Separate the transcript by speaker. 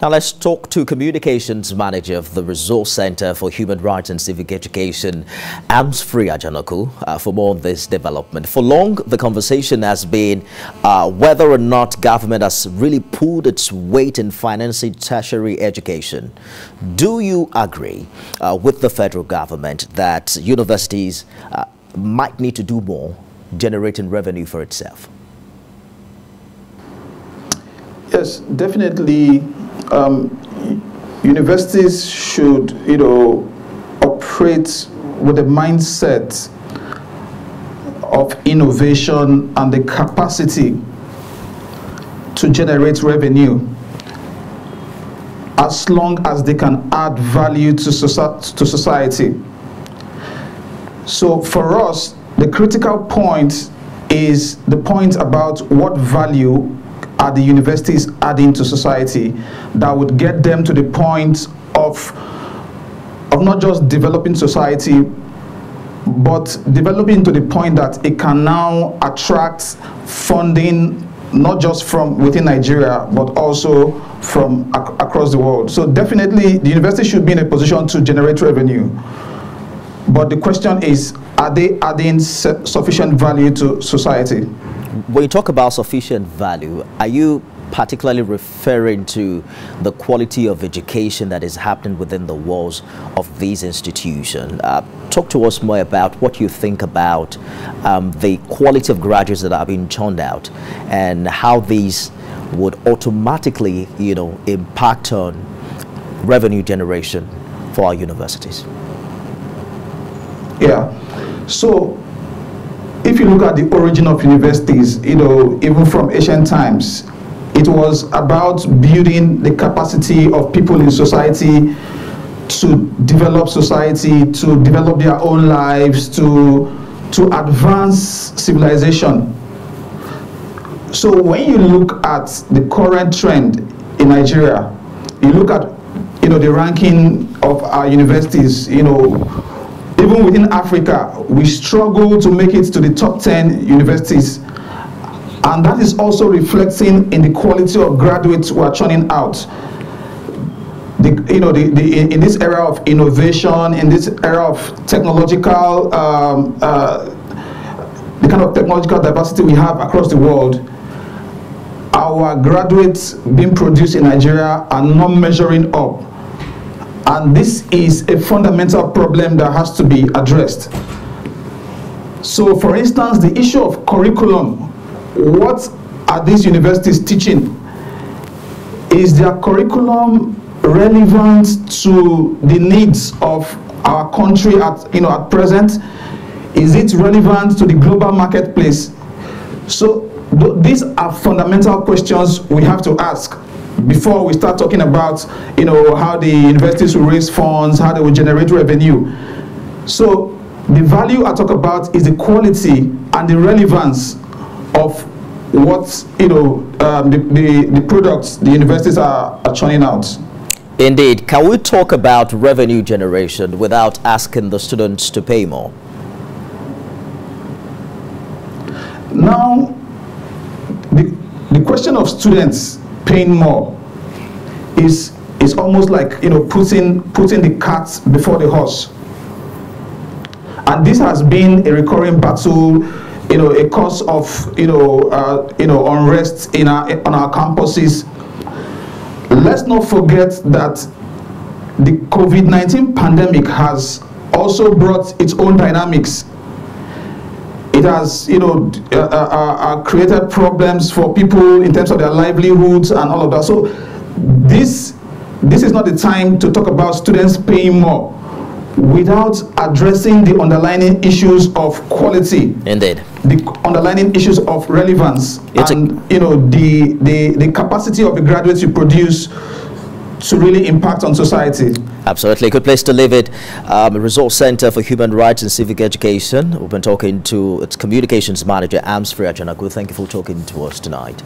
Speaker 1: Now let's talk to Communications Manager of the Resource Center for Human Rights and Civic Education, Armsfree Ajanaku, for more on this development. For long, the conversation has been whether or not government has really pulled its weight in financing tertiary education. Do you agree with the federal government that universities might need to do more, generating revenue for itself?
Speaker 2: Yes, definitely. Universities should, operate with a mindset of innovation and the capacity to generate revenue, as long as they can add value to society. So for us, the critical point is the point about what value are the universities adding to society that would get them to the point of not just developing society, but developing to the point that it can now attract funding not just from within Nigeria, but also from across the world. So definitely the university should be in a position to generate revenue. But the question is, are they adding sufficient value to society?
Speaker 1: When you talk about sufficient value, are you particularly referring to the quality of education that is happening within the walls of these institutions? Talk to us more about what you think about the quality of graduates that are being churned out and how these would automatically, impact on revenue generation for our universities.
Speaker 2: Yeah. So if you look at the origin of universities, even from ancient times, it was about building the capacity of people in society to develop society, to develop their own lives, to advance civilization. So when you look at the current trend in Nigeria, you look at the ranking of our universities, even within Africa, we struggle to make it to the top 10 universities. And that is also reflecting in the quality of graduates we are churning out. In this era of innovation, in this era of technological, the kind of technological diversity we have across the world, our graduates being produced in Nigeria are not measuring up. And this is a fundamental problem that has to be addressed. So, for instance, the issue of curriculum, what are these universities teaching? Is their curriculum relevant to the needs of our country at present? Is it relevant to the global marketplace? So, these are fundamental questions we have to ask before we start talking about, how the universities will raise funds, how they will generate revenue. So the value I talk about is the quality and the relevance of what, the products the universities are churning out.
Speaker 1: Indeed. Can we talk about revenue generation without asking the students to pay more? Now,
Speaker 2: the question of students paying more is almost like putting the cart before the horse, and this has been a recurring battle, a cause of unrest on our campuses. Let's not forget that the COVID-19 pandemic has also brought its own dynamics. It has, created problems for people in terms of their livelihoods and all of that. So this is not the time to talk about students paying more without addressing the underlying issues of quality.
Speaker 1: Indeed.
Speaker 2: The underlying issues of relevance and the capacity of the graduates you produce to really impact on society.
Speaker 1: Absolutely. Good place to leave it. Resource Center for Human Rights and Civic Education. We've been talking to its Communications Manager, Armsfree Ajanaku. Thank you for talking to us tonight.